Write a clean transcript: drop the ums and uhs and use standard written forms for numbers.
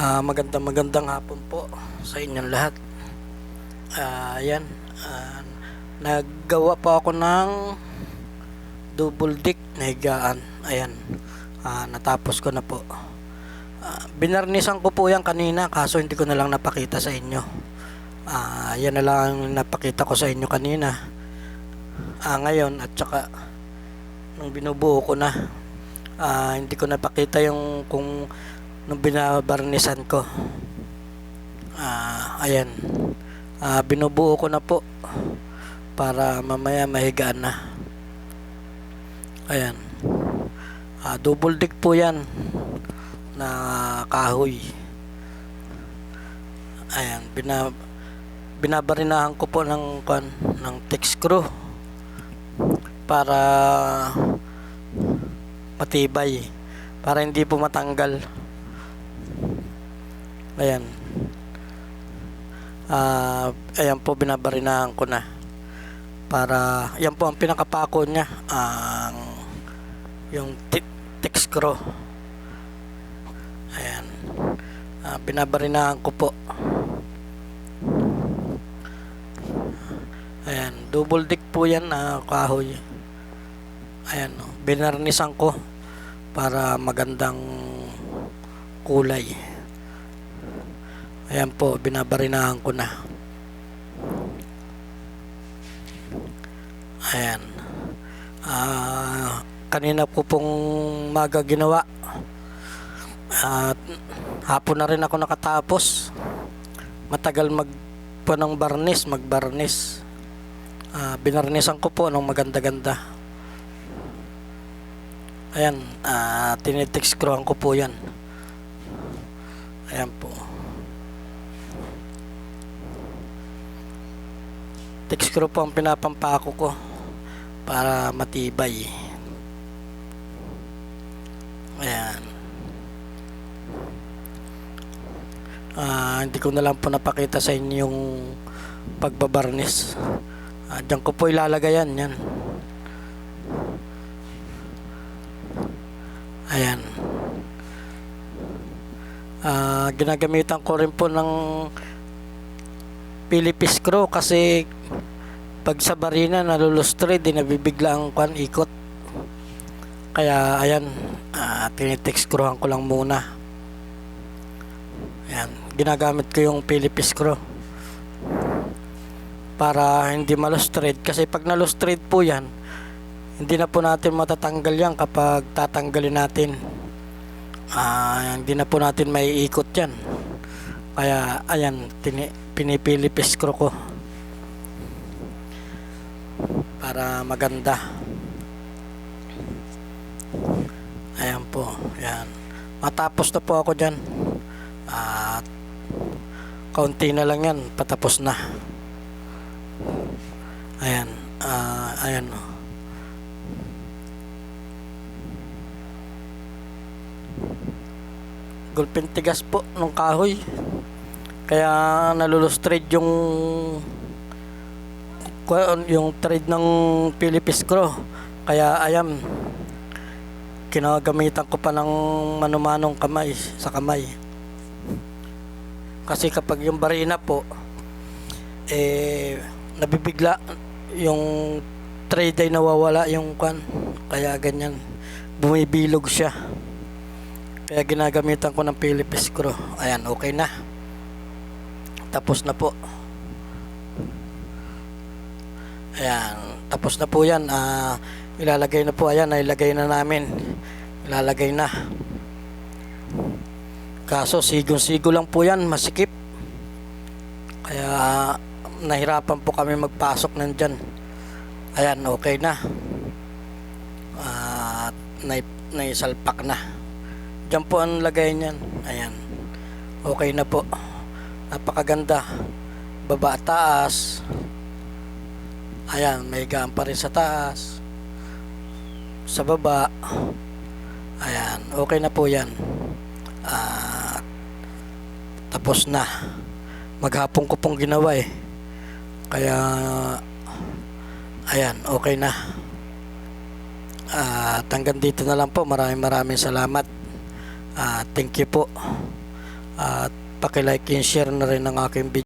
Magandang hapon po sa inyong lahat. Ayan, naggawa po ako ng double deck na higaan. Ayan, natapos ko na po. Binarnisan ko po yan kanina, kaso hindi ko na lang napakita sa inyo. Yan na lang napakita ko sa inyo kanina. Ngayon, at saka nung binubuo ko na, hindi ko napakita yung kung nung binabarnisan ko. Ayan, binubuo ko na po para mamaya mahigaan na. Ayan, double deck po yan na kahoy. Ayan, binabarinahan ko po ng thick screw para matibay, para hindi po matanggal. Ayan, ayan po, binabarinahan ko na para, yan po ang pinakapako niya, yung thick screw. Ayan, binabarinahan ko po. Ayan, double deck po yan na kahoy. Ayan, binarnisan ko para magandang kulay. Ayan po, binabarinahan ko na. Ayan, kanina po pong maga ginawa, at hapon na rin ako nakatapos. Matagal magbarnis. Binarnisan ko po ng maganda-ganda. Ayan, tinitix screwan ko po yan. Ayan po, thick screw po ang pinapampako ko para matibay. Ayan, hindi ko na lang po napakita sa inyo yung pagbabarnis. Diyan ko po ilalagay yan. Ayan, ginagamitan ko rin po ng Phillips screw kasi pag sa barina nalulustred, nabibigla ang ikot. Kaya ayan, tinitex screwan ko lang muna. Ayan, ginagamit ko yung Phillips screw para hindi malustred, kasi pag nalustred po yan, hindi na po natin matatanggal yan kapag tatanggalin natin. Hindi na po natin may ikot yan. Kaya ayan, Phillips screw ko para maganda. Ayan po, ayan, matapos na po ako dyan. Kaunti na lang yan, patapos na. Ayan, ayan o. Gulpin tigas po ng kahoy, kaya nalulustrade yung thread ng Phillips screw. Kaya ayan, kinagamitan ko pa ng manumanong kamay sa kamay, kasi kapag yung barina po nabibigla, yung thread ay nawawala yung kaya ganyan, bumibilog siya. Kaya ginagamitan ko ng Phillips screw. Ayan, okay na, tapos na po. Ayan, tapos na po yan. Ilalagay na po, ayan, ilagay na namin, ilalagay na. Kaso sigo lang po yan, masikip, kaya nahirapan po kami magpasok nandyan. Ayan, okay na, naisalpak na. Diyan po ang lagay niyan. Ayan, okay na po, napakaganda, baba taas. Ayan, may gaan pa rin sa taas, sa baba. Ayan, okay na po yan. Tapos na, maghapon ko pong ginawa kaya ayan, okay na. Hanggang dito na lang po. Maraming salamat. Thank you po. At paki-like and share na rin ang aking video.